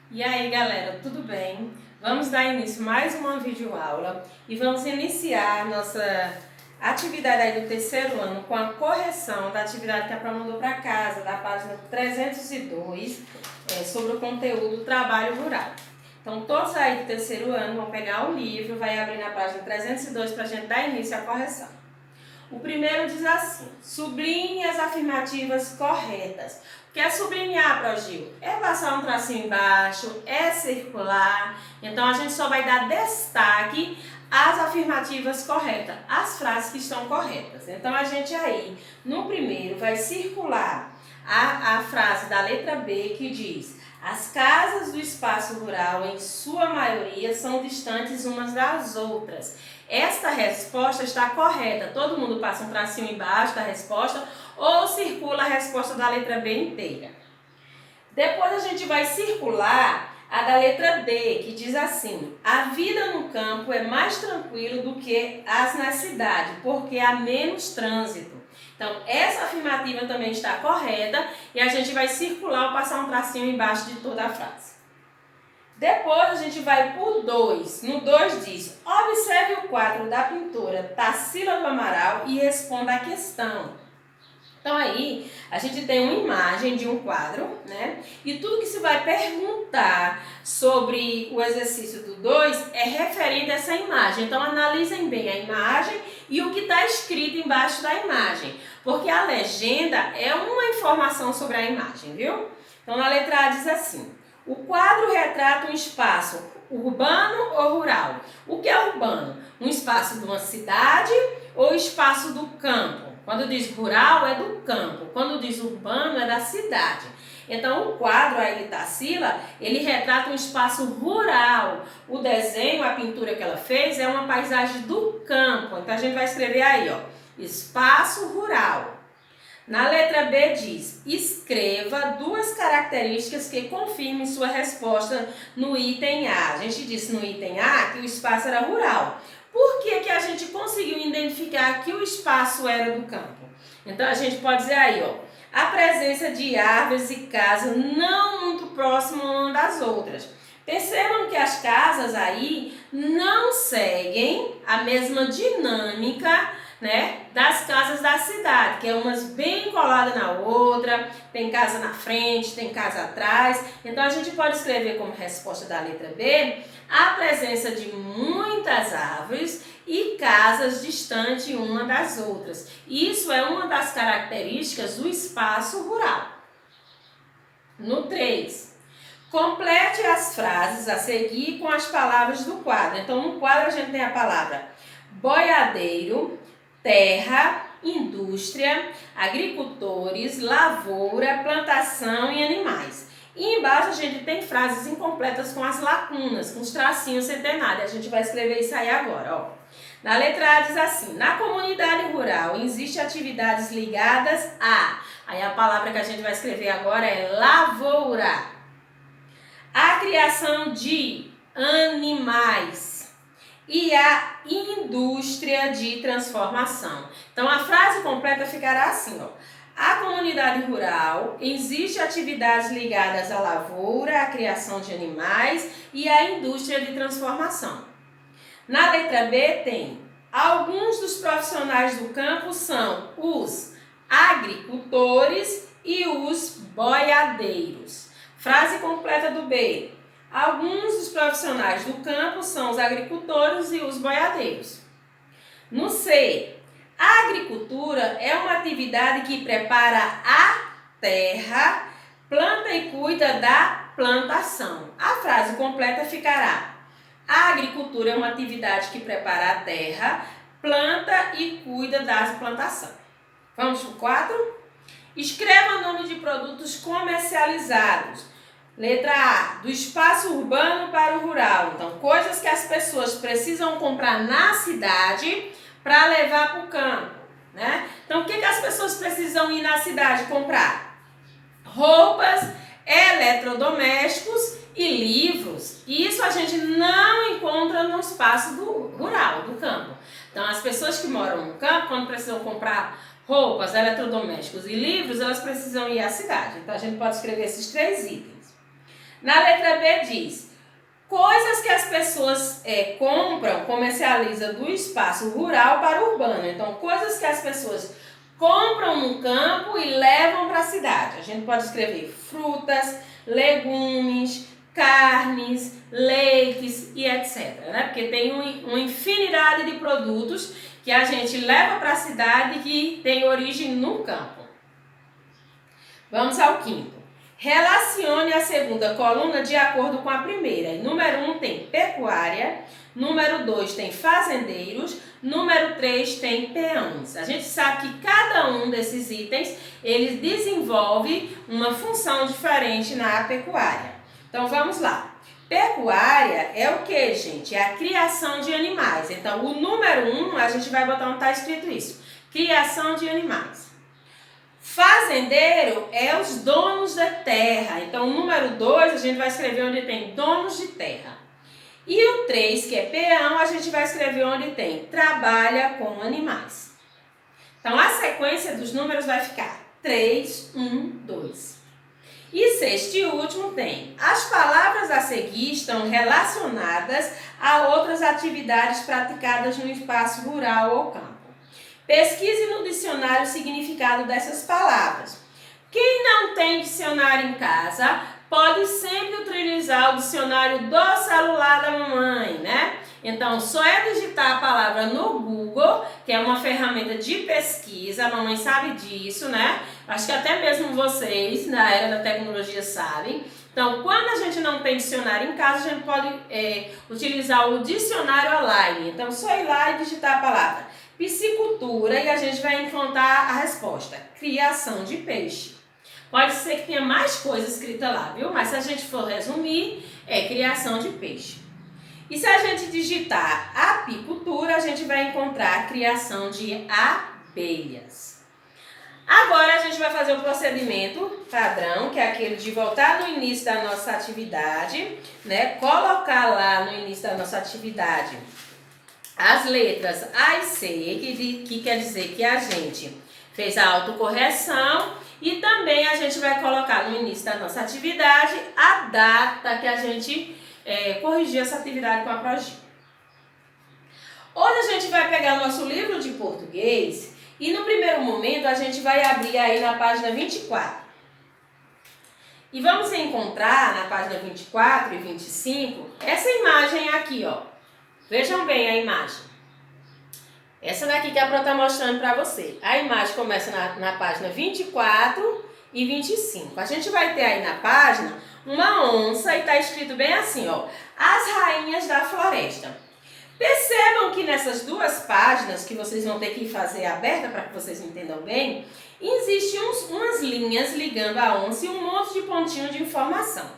E aí galera, tudo bem? Vamos dar início a mais uma videoaula e vamos iniciar nossa atividade aí do terceiro ano com a correção da atividade que a Pro mandou para casa, da página 302, sobre o conteúdo do trabalho rural. Então todos aí do terceiro ano vão pegar o livro, vai abrir na página 302 para a gente dar início à correção. O primeiro diz assim: sublinhe as afirmativas corretas. O que é sublinhar, Progil? É passar um tracinho embaixo, é circular. Então a gente só vai dar destaque às afirmativas corretas, às frases que estão corretas. Então a gente aí, no primeiro, vai circular a frase da letra B que diz: as casas do espaço rural, em sua maioria, são distantes umas das outras. Esta resposta está correta. Todo mundo passa um tracinho embaixo da resposta ou circula a resposta da letra B inteira. Depois a gente vai circular a da letra D, que diz assim: a vida no campo é mais tranquila do que as na cidade, porque há menos trânsito. Então, essa afirmativa também está correta e a gente vai circular ou passar um tracinho embaixo de toda a frase. Depois a gente vai para o 2. No 2 diz: observe o quadro da pintora Tarsila do Amaral e responda a questão. Então aí a gente tem uma imagem de um quadro, né? E tudo que se vai perguntar sobre o exercício do 2 é referente a essa imagem. Então analisem bem a imagem e o que está escrito embaixo da imagem, porque a legenda é uma informação sobre a imagem, viu? Então na letra A diz assim: o quadro retrata um espaço urbano ou rural. O que é urbano? Um espaço de uma cidade ou espaço do campo? Quando diz rural é do campo, quando diz urbano é da cidade. Então o quadro aí de Tarsila, ele retrata um espaço rural. O desenho, a pintura que ela fez é uma paisagem do campo. Então a gente vai escrever aí, ó, espaço rural. Na letra B diz: escreva duas características que confirmem sua resposta no item A. A gente disse no item A que o espaço era rural. Por que a gente conseguiu identificar que o espaço era do campo? Então a gente pode dizer aí, ó, a presença de árvores e casas não muito próximas uma das outras. Percebam que as casas aí não seguem a mesma dinâmica, né, das casas da cidade, que é umas bem coladas na outra, tem casa na frente, tem casa atrás. Então a gente pode escrever como resposta da letra B a presença de muitas árvores e casas distantes uma das outras. Isso é uma das características do espaço rural. No 3, complete as frases a seguir com as palavras do quadro. Então no quadro a gente tem a palavra boiadeiro, terra, indústria, agricultores, lavoura, plantação e animais. E embaixo a gente tem frases incompletas com as lacunas, com os tracinhos centenários. A gente vai escrever isso aí agora, ó. Na letra A diz assim: na comunidade rural existem atividades ligadas a... Aí a palavra que a gente vai escrever agora é lavoura. A criação de animais e a indústria de transformação. Então a frase completa ficará assim, ó: a comunidade rural existe atividades ligadas à lavoura, à criação de animais e à indústria de transformação. Na letra B tem: alguns dos profissionais do campo são os agricultores e os boiadeiros. Frase completa do B: alguns dos profissionais do campo são os agricultores e os boiadeiros. No C, a agricultura é uma atividade que prepara a terra, planta e cuida da plantação. A frase completa ficará: a agricultura é uma atividade que prepara a terra, planta e cuida da plantação. Vamos para o 4? Escreva o nome de produtos comercializados. Letra A, do espaço urbano para o rural. Então, coisas que as pessoas precisam comprar na cidade para levar para o campo, né? Então, o que as pessoas precisam ir na cidade comprar? Roupas, eletrodomésticos e livros. Isso a gente não encontra no espaço do rural, do campo. Então, as pessoas que moram no campo, quando precisam comprar roupas, eletrodomésticos e livros, elas precisam ir à cidade. Então, a gente pode escrever esses 3 itens. Na letra B diz, coisas que as pessoas compram, comercializam do espaço rural para o urbano. Então, coisas que as pessoas compram no campo e levam para a cidade. A gente pode escrever frutas, legumes, carnes, leites e etc. Né? Porque tem uma infinidade de produtos que a gente leva para a cidade que tem origem no campo. Vamos ao quinto. Relacione a segunda coluna de acordo com a primeira. Número 1 tem pecuária, número 2 tem fazendeiros, número 3 tem peões. A gente sabe que cada um desses itens, ele desenvolve uma função diferente na pecuária. Então vamos lá. Pecuária é o que, gente? É a criação de animais. Então o número 1, a gente vai botar onde está escrito isso. Criação de animais. Fazendeiro é os donos da terra. Então, o número 2, a gente vai escrever onde tem donos de terra. E o 3, que é peão, a gente vai escrever onde tem trabalha com animais. Então, a sequência dos números vai ficar 3, 1, 2. E sexto e último tem as palavras a seguir estão relacionadas a outras atividades praticadas no espaço rural ou campo. Pesquise no dicionário o significado dessas palavras. Quem não tem dicionário em casa, pode sempre utilizar o dicionário do celular da mamãe, né? Então, só é digitar a palavra no Google, que é uma ferramenta de pesquisa, a mamãe sabe disso, né? Acho que até mesmo vocês, na era da tecnologia, sabem. Então, quando a gente não tem dicionário em casa, a gente pode utilizar o dicionário online. Então, só ir lá e digitar a palavra piscicultura e a gente vai encontrar a resposta, criação de peixe. Pode ser que tenha mais coisa escrita lá, viu? Mas se a gente for resumir, é criação de peixe. E se a gente digitar apicultura, a gente vai encontrar a criação de abelhas. Agora a gente vai fazer o procedimento padrão, que é aquele de voltar no início da nossa atividade, né? Colocar lá no início da nossa atividade as letras A e C, que quer dizer que a gente fez a autocorreção, e também a gente vai colocar no início da nossa atividade a data que a gente corrigiu essa atividade com a Progil. Hoje a gente vai pegar o nosso livro de português e no primeiro momento a gente vai abrir aí na página 24. E vamos encontrar na página 24 e 25 essa imagem aqui, ó. Vejam bem a imagem. Essa daqui que a Pro está mostrando para você. A imagem começa na página 24 e 25. A gente vai ter aí na página uma onça e está escrito bem assim, ó. As rainhas da floresta. Percebam que nessas duas páginas, que vocês vão ter que fazer aberta para que vocês entendam bem, existem umas linhas ligando a onça e um monte de pontinho de informação.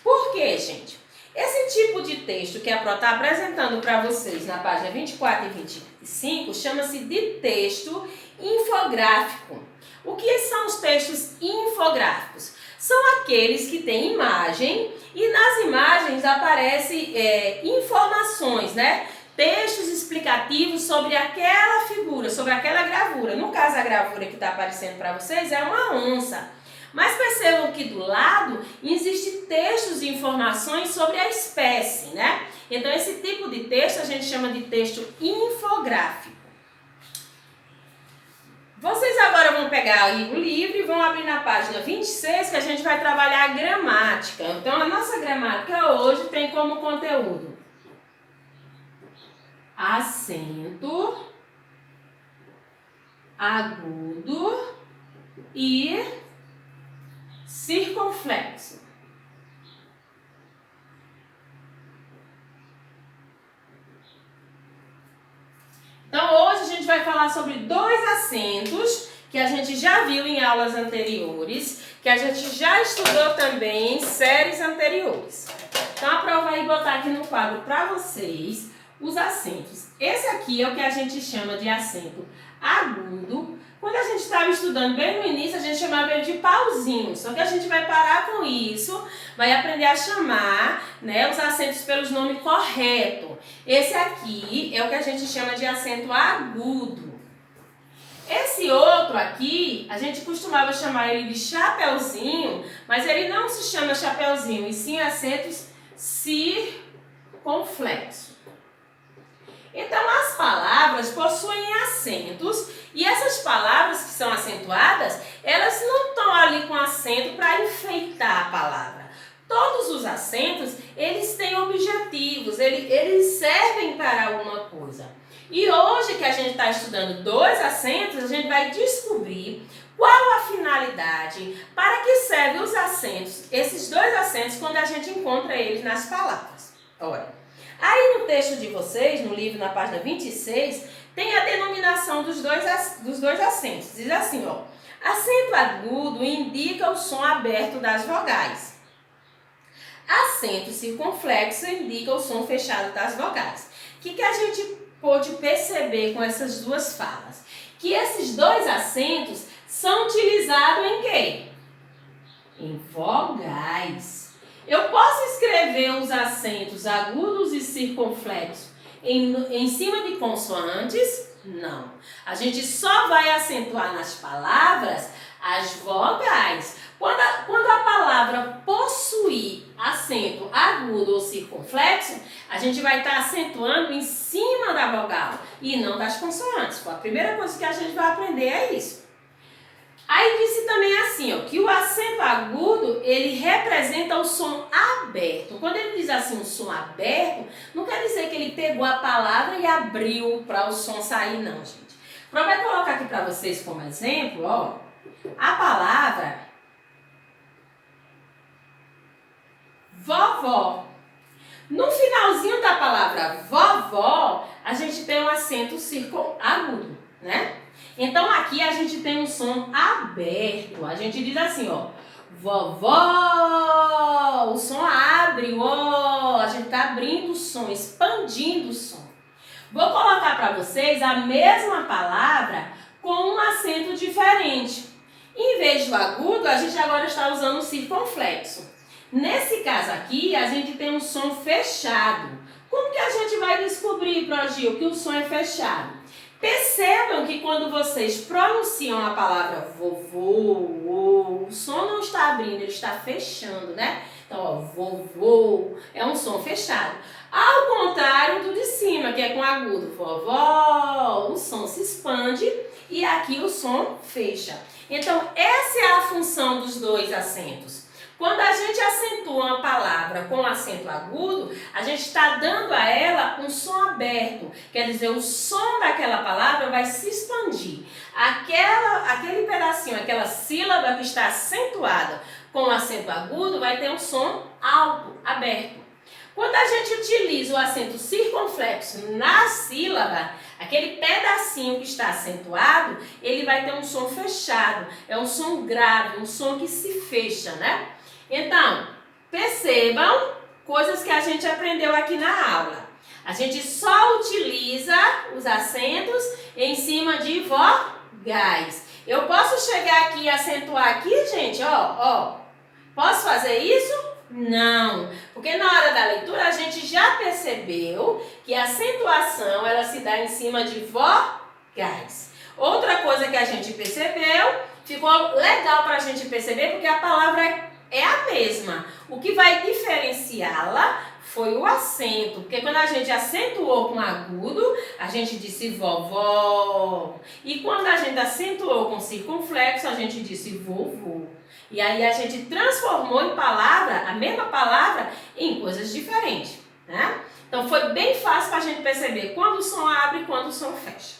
Por quê, gente? Esse tipo de texto que a Pro está apresentando para vocês na página 24 e 25 chama-se de texto infográfico. O que são os textos infográficos? São aqueles que têm imagem e nas imagens aparecem informações, né? Textos explicativos sobre aquela figura, sobre aquela gravura. No caso, a gravura que está aparecendo para vocês é uma onça. Mas percebam que do lado existem textos e informações sobre a espécie, né? Então, esse tipo de texto a gente chama de texto infográfico. Vocês agora vão pegar aí o livro e vão abrir na página 26, que a gente vai trabalhar a gramática. Então, a nossa gramática hoje tem como conteúdo acento, agudo e circunflexo. Então, hoje a gente vai falar sobre dois acentos que a gente já viu em aulas anteriores, que a gente já estudou também em séries anteriores. Então, a Pro vai botar aqui no quadro para vocês os acentos. Esse aqui é o que a gente chama de acento agudo. Quando a gente estava estudando bem no início, a gente chamava ele de pauzinho. Só que a gente vai parar com isso, vai aprender a chamar, né, os acentos pelos nomes corretos. Esse aqui é o que a gente chama de acento agudo. Esse outro aqui, a gente costumava chamar ele de chapeuzinho, mas ele não se chama chapeuzinho, e sim acentos circunflexos. Então, as palavras possuem acentos, e essas palavras que são acentuadas, elas não estão ali com acento para enfeitar a palavra. Todos os acentos, eles têm objetivos, eles servem para alguma coisa. E hoje que a gente está estudando dois acentos, a gente vai descobrir qual a finalidade, para que servem os acentos, esses dois acentos, quando a gente encontra eles nas palavras. Olha, aí no texto de vocês, no livro, na página 26, tem a denominação dos dois acentos. Diz assim, ó, acento agudo indica o som aberto das vogais. Acento circunflexo indica o som fechado das vogais. O que a gente pôde perceber com essas duas falas? Que esses dois acentos são utilizados em quê? Em vogais. Eu posso escrever os acentos agudos e circunflexos em cima de consoantes? Não. A gente só vai acentuar nas palavras as vogais. Quando a palavra possuir acento agudo ou circunflexo, a gente vai estar acentuando em cima da vogal e não das consoantes. A primeira coisa que a gente vai aprender é isso. Aí disse também assim, ó, que o acento agudo, ele representa o som aberto. Quando ele diz assim, um som aberto, não quer dizer que ele pegou a palavra e abriu para o som sair, não, gente. Vou colocar aqui para vocês como exemplo, ó, a palavra vovó. No finalzinho da palavra vovó, a gente tem um acento agudo, né? Então aqui a gente tem um som aberto. A gente diz assim, ó, vovó. O som abre, ó. A gente tá abrindo o som, expandindo o som. Vou colocar para vocês a mesma palavra com um acento diferente. Em vez do agudo, a gente agora está usando o circunflexo. Nesse caso aqui, a gente tem um som fechado. Como que a gente vai descobrir, Progil, que o som é fechado? Percebam que quando vocês pronunciam a palavra vovô, o som não está abrindo, ele está fechando, né? Então, ó, vovô é um som fechado. Ao contrário do de cima, que é com agudo, vovó, o som se expande e aqui o som fecha. Então, essa é a função dos dois acentos. Quando a gente acentua uma palavra com acento agudo, a gente está dando a ela um som aberto. Quer dizer, o som daquela palavra vai se expandir. Aquele pedacinho, aquela sílaba que está acentuada com acento agudo, vai ter um som alto, aberto. Quando a gente utiliza o acento circunflexo na sílaba, aquele pedacinho que está acentuado, ele vai ter um som fechado. É um som grave, um som que se fecha, né? Então, percebam coisas que a gente aprendeu aqui na aula. A gente só utiliza os acentos em cima de vogais. Eu posso chegar aqui e acentuar aqui, gente, ó. Posso fazer isso? Não, porque na hora da leitura a gente já percebeu que a acentuação ela se dá em cima de vogais. Outra coisa que a gente percebeu, ficou legal para a gente perceber, porque a palavra é a mesma. O que vai diferenciá-la foi o acento, porque quando a gente acentuou com agudo, a gente disse vovó. E quando a gente acentuou com circunflexo, a gente disse vovô. E aí a gente transformou em palavra, a mesma palavra, em coisas diferentes, né? Então foi bem fácil para a gente perceber quando o som abre e quando o som fecha.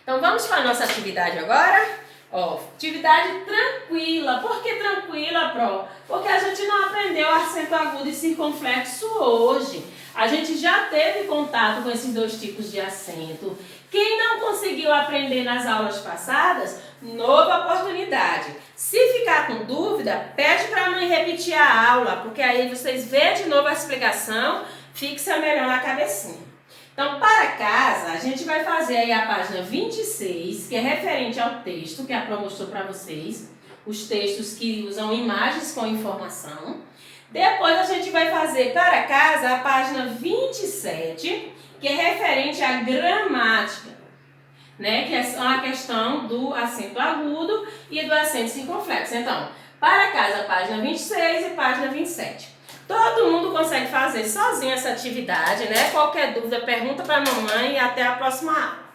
Então vamos para a nossa atividade agora? Ó, atividade tranquila. Por que tranquila, Pro? Porque a gente não aprendeu acento agudo e circunflexo hoje. A gente já teve contato com esses dois tipos de acento. Quem não conseguiu aprender nas aulas passadas, nova oportunidade. Se ficar com dúvida, pede para a mãe repetir a aula, porque aí vocês vêem de novo a explicação, fixa melhor na cabecinha. Então, para casa, a gente vai fazer aí a página 26, que é referente ao texto que a Pro mostrou para vocês, os textos que usam imagens com informação. Depois a gente vai fazer para casa a página 27, que é referente à gramática. né? Que é a questão do acento agudo e do acento circunflexo. Então, para casa, página 26 e página 27. Todo mundo consegue fazer sozinho essa atividade, né? Qualquer dúvida, pergunta para a mamãe e até a próxima aula.